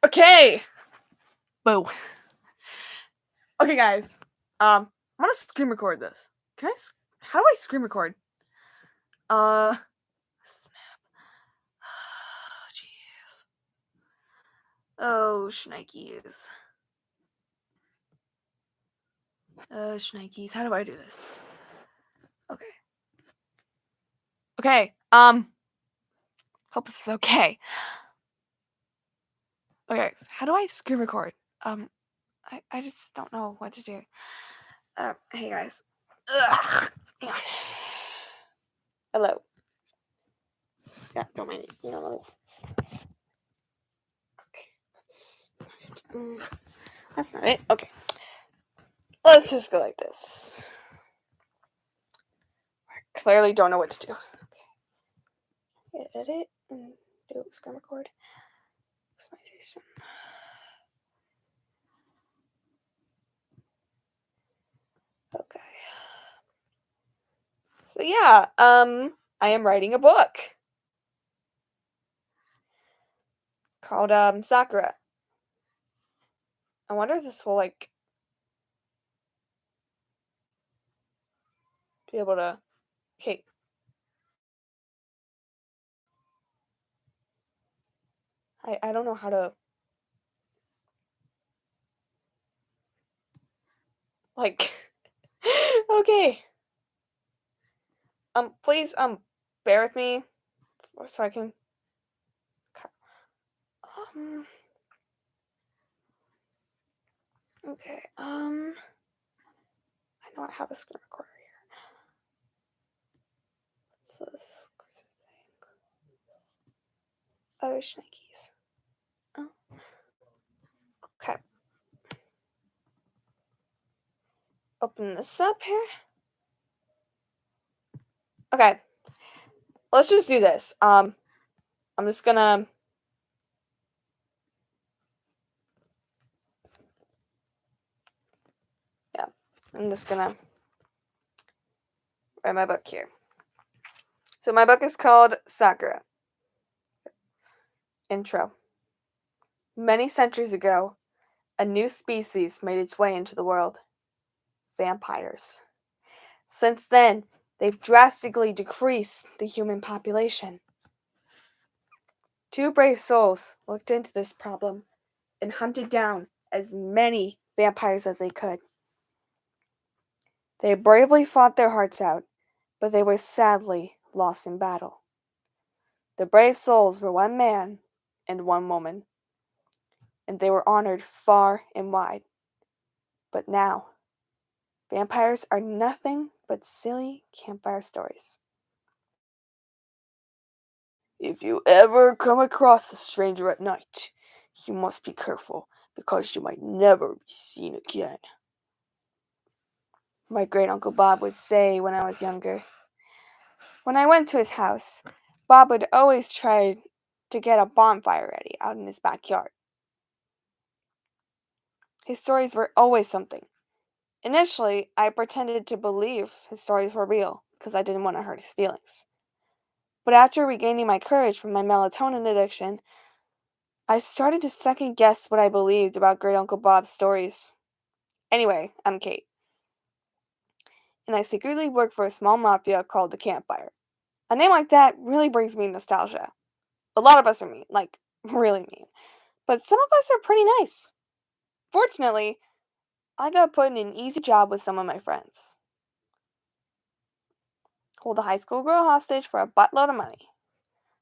Okay. Boo. Okay, guys. I'm gonna screen record this. How do I screen record? Snap. Oh, jeez. Oh, shnikes. Shnikes. How do I do this? Okay. Okay. Hope this is okay. Okay. How do I screen record? I just don't know what to do. Hey guys. Ugh. Hang on. Hello. Yeah, don't mind it. No. Okay. That's not it. Okay. Let's just go like this. I clearly don't know what to do. Okay. Edit and do screen record. Customization. Okay. So yeah, I am writing a book called Sakura. I wonder if this will be able to. Okay. I don't know how to okay. Please bear with me so I can okay. I know I have a screen recorder here. What's this thing? Oh, shnikes. Oh. Okay. Open this up here. Okay. Let's just do this. I'm just gonna I'm just gonna write my book here. So my book is called Sakura. Intro. Many centuries ago, a new species made its way into the world. Vampires. Since then, they've drastically decreased the human population. Two brave souls looked into this problem and hunted down as many vampires as they could. They bravely fought their hearts out, but they were sadly lost in battle. The brave souls were one man and one woman, and they were honored far and wide. But now, vampires are nothing but silly campfire stories. If you ever come across a stranger at night, you must be careful because you might never be seen again. My great uncle Bob would say when I was younger. When I went to his house, Bob would always try to get a bonfire ready out in his backyard. His stories were always something. Initially, I pretended to believe his stories were real because I didn't want to hurt his feelings. But after regaining my courage from my melatonin addiction, I started to second guess what I believed about Great Uncle Bob's stories. Anyway, I'm Kate, and I secretly work for a small mafia called the Campfire. A name like that really brings me nostalgia. A lot of us are mean, really mean, but some of us are pretty nice. Fortunately, I got put in an easy job with some of my friends. Hold a high school girl hostage for a buttload of money.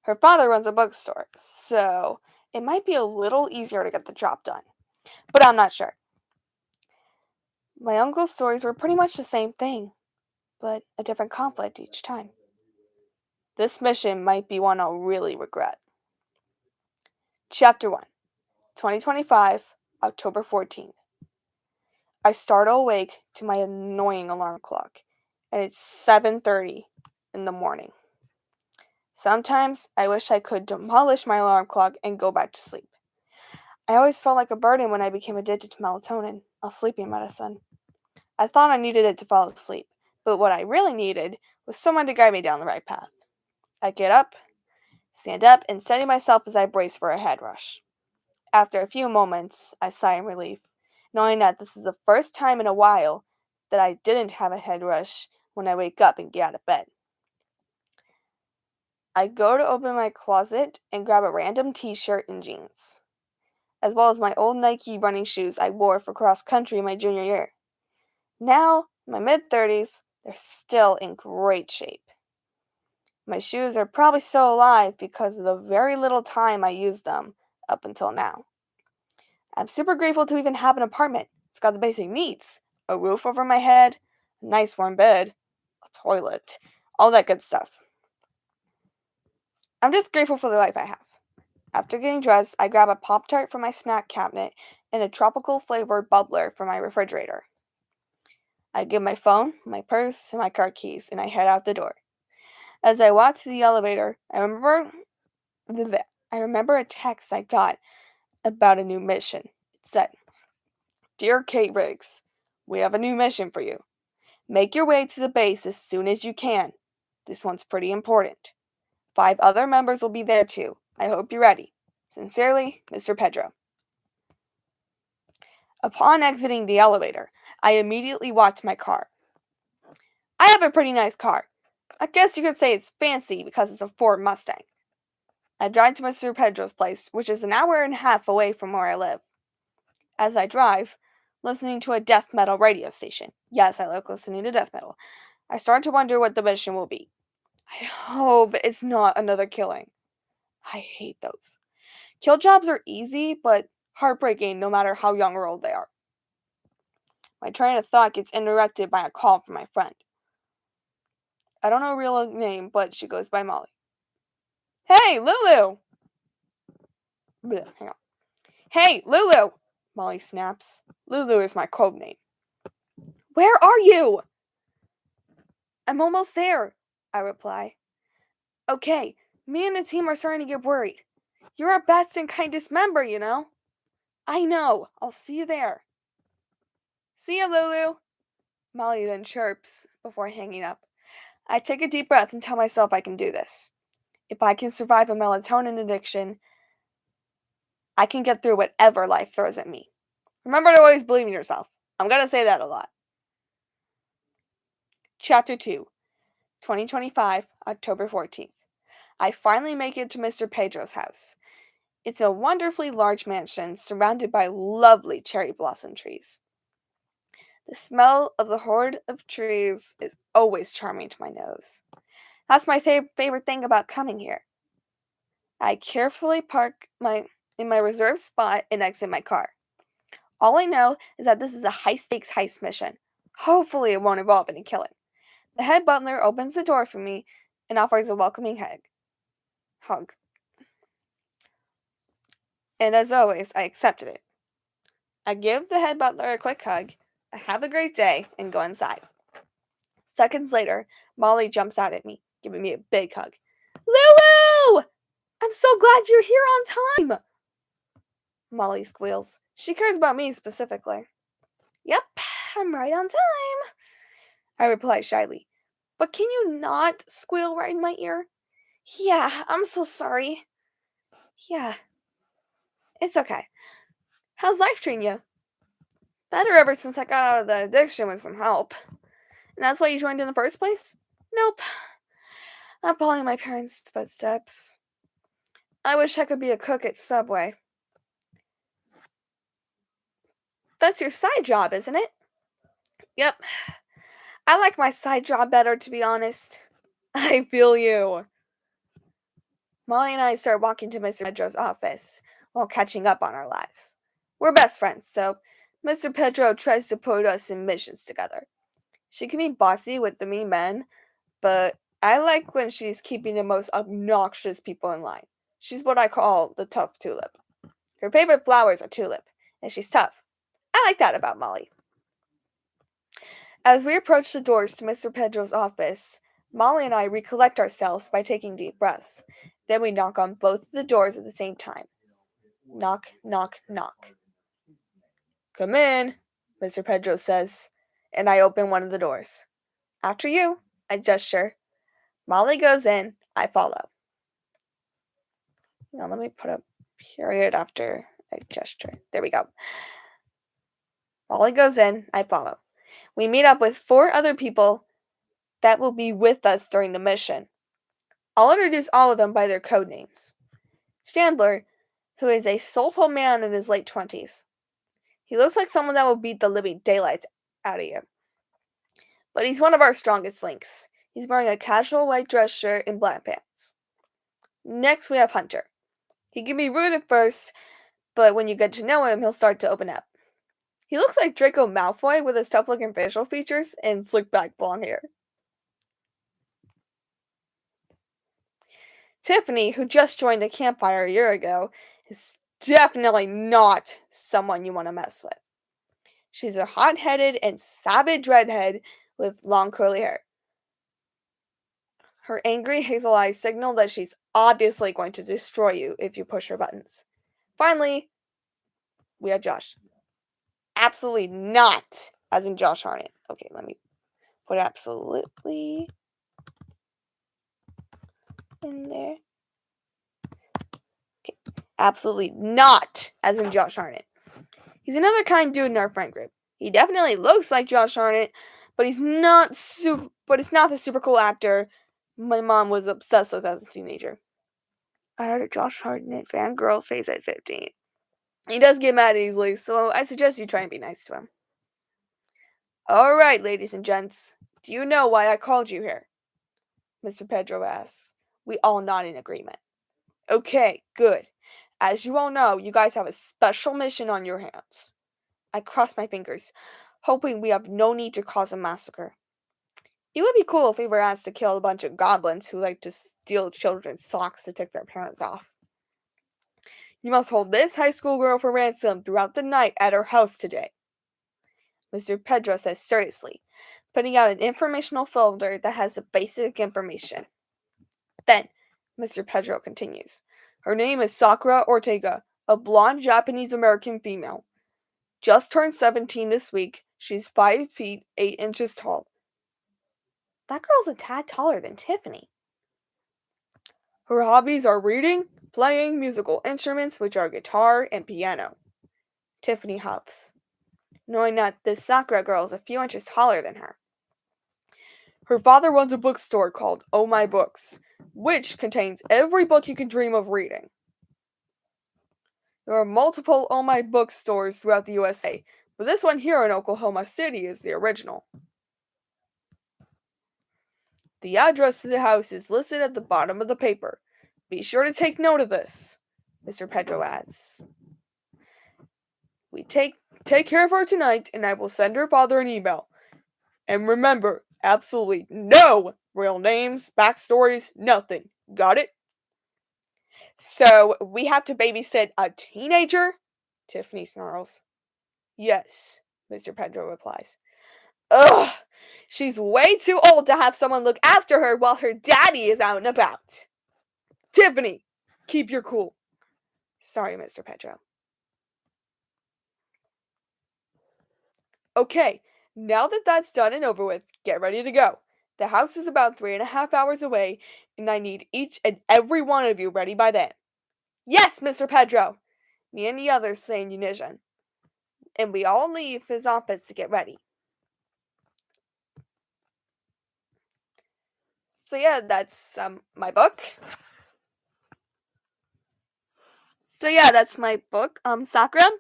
Her father runs a bookstore, so it might be a little easier to get the job done. But I'm not sure. My uncle's stories were pretty much the same thing, but a different conflict each time. This mission might be one I'll really regret. Chapter 1, 2025, October 14th. I startle awake to my annoying alarm clock, and it's 7:30 in the morning. Sometimes I wish I could demolish my alarm clock and go back to sleep. I always felt like a burden when I became addicted to melatonin, a sleeping medicine. I thought I needed it to fall asleep, but what I really needed was someone to guide me down the right path. I get up, stand up, and steady myself as I brace for a head rush. After a few moments, I sigh in relief, knowing that this is the first time in a while that I didn't have a head rush when I wake up and get out of bed. I go to open my closet and grab a random t-shirt and jeans, as well as my old Nike running shoes I wore for cross country my junior year. Now, in my mid-30s, they're still in great shape. My shoes are probably still alive because of the very little time I used them up until now. I'm super grateful to even have an apartment. It's got the basic needs: a roof over my head, a nice warm bed, a toilet, all that good stuff. I'm just grateful for the life I have. After getting dressed, I grab a Pop Tart from my snack cabinet and a tropical flavored bubbler from my refrigerator. I give my phone, my purse, and my car keys, and I head out the door. As I walk to the elevator, I remember a text I got about a new mission. It said, "Dear Kate Riggs, we have a new mission for you. Make your way to the base as soon as you can. This one's pretty important. 5 other members will be there too. I hope you're ready. Sincerely, Mr. Pedro." Upon exiting the elevator, I immediately walked to my car. I have a pretty nice car. I guess you could say it's fancy because it's a Ford Mustang. I drive to Mr. Pedro's place, which is an hour and a half away from where I live. As I drive, listening to a death metal radio station. Yes, I like listening to death metal. I start to wonder what the mission will be. I hope it's not another killing. I hate those. Kill jobs are easy, but heartbreaking no matter how young or old they are. My train of thought gets interrupted by a call from my friend. I don't know her real name, but she goes by Molly. "Hey, Lulu!" Hang on. "Hey, Lulu!" Molly snaps. Lulu is my code name. "Where are you?" "I'm almost there," I reply. "Okay, me and the team are starting to get worried. You're our best and kindest member, you know." "I know. I'll see you there." "See ya, Lulu." Molly then chirps before hanging up. I take a deep breath and tell myself I can do this. If I can survive a melatonin addiction, I can get through whatever life throws at me. Remember to always believe in yourself. I'm going to say that a lot. Chapter 2, 2025, October 14th. I finally make it to Mr. Pedro's house. It's a wonderfully large mansion surrounded by lovely cherry blossom trees. The smell of the horde of trees is always charming to my nose. That's my favorite thing about coming here. I carefully park in my reserved spot and exit my car. All I know is that this is a high-stakes heist mission. Hopefully it won't involve any killing. The head butler opens the door for me and offers a welcoming hug. And as always, I accepted it. I give the head butler a quick hug, I have a great day, and go inside. Seconds later, Molly jumps out at me, giving me a big hug. "Lulu! I'm so glad you're here on time!" Molly squeals. She cares about me specifically. "Yep, I'm right on time," I reply shyly. "But can you not squeal right in my ear?" "Yeah, I'm so sorry." "Yeah, it's okay. How's life treating you?" "Better ever since I got out of the addiction with some help." "And that's why you joined in the first place?" "Nope. I'm following my parents' footsteps. I wish I could be a cook at Subway." "That's your side job, isn't it?" "Yep. I like my side job better, to be honest." "I feel you." Molly and I start walking to Mr. Pedro's office while catching up on our lives. We're best friends, so Mr. Pedro tries to put us in missions together. She can be bossy with the mean men, but I like when she's keeping the most obnoxious people in line. She's what I call the tough tulip. Her favorite flowers are tulip, and she's tough. I like that about Molly. As we approach the doors to Mr. Pedro's office, Molly and I recollect ourselves by taking deep breaths. Then we knock on both of the doors at the same time. Knock, knock, knock. "Come in," Mr. Pedro says, and I open one of the doors. "After you," I gesture. Molly goes in, I follow. Now let me put a period after I gesture. There we go. Molly goes in. I follow. We meet up with 4 other people that will be with us during the mission. I'll introduce all of them by their code names. Chandler, who is a soulful man in his late 20s. He looks like someone that will beat the living daylights out of you. But he's one of our strongest links. He's wearing a casual white dress shirt and black pants. Next, we have Hunter. He can be rude at first, but when you get to know him, he'll start to open up. He looks like Draco Malfoy with his tough-looking facial features and slick-back blonde hair. Tiffany, who just joined the Campfire a year ago, is definitely not someone you want to mess with. She's a hot-headed and savage redhead with long curly hair. Her angry hazel eyes signal that she's obviously going to destroy you if you push her buttons. Finally, we have Josh. Absolutely not, as in Josh Hartnett. Okay, let me put absolutely in there. Okay, absolutely not, as in Josh Hartnett. He's another kind dude in our friend group. He definitely looks like Josh Hartnett, but he's not it's not the super cool actor my mom was obsessed with as a teenager. I had a Josh Hartnett fangirl phase at 15. He does get mad easily, so I suggest you try and be nice to him. Alright, ladies and gents, do you know why I called you here? Mr. Pedro asks. We all nod in agreement. Okay, good. As you all know, you guys have a special mission on your hands. I cross my fingers, hoping we have no need to cause a massacre. It would be cool if we were asked to kill a bunch of goblins who like to steal children's socks to tick their parents off. You must hold this high school girl for ransom throughout the night at her house today. Mr. Pedro says seriously, putting out an informational folder that has the basic information. Then, Mr. Pedro continues. Her name is Sakura Ortega, a blonde Japanese-American female. Just turned 17 this week. She's 5 feet 8 inches tall. That girl's a tad taller than Tiffany. Her hobbies are reading, playing musical instruments, which are guitar and piano. Tiffany huffs, knowing that this Sakura girl is a few inches taller than her. Her father runs a bookstore called Oh My Books, which contains every book you can dream of reading. There are multiple Oh My Books stores throughout the USA, but this one here in Oklahoma City is the original. The address to the house is listed at the bottom of the paper. Be sure to take note of this, Mr. Pedro adds. We take care of her tonight, and I will send her father an email. And remember, absolutely no real names, backstories, nothing. Got it? So, we have to babysit a teenager? Tiffany snarls. Yes, Mr. Pedro replies. Ugh! She's way too old to have someone look after her while her daddy is out and about. Tiffany, keep your cool. Sorry, Mr. Pedro. Okay, now that that's done and over with, get ready to go. The house is about 3.5 hours away, and I need each and every one of you ready by then. Yes, Mr. Pedro! Me and the others say in unison. And we all leave his office to get ready. So yeah, that's my book. Sakura.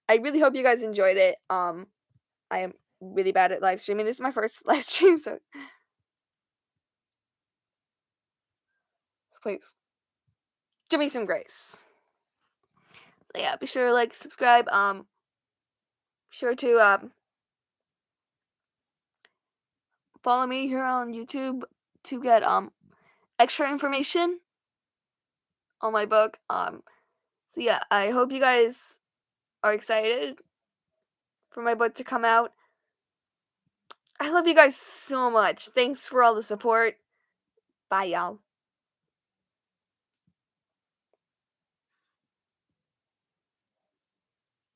I really hope you guys enjoyed it. I am really bad at live streaming. This is my first live stream, so please give me some grace. So yeah, be sure to like, subscribe. Be sure to follow me here on YouTube to get extra information on my book. So yeah, I hope you guys are excited for my book to come out. I love you guys so much. Thanks for all the support. Bye, y'all.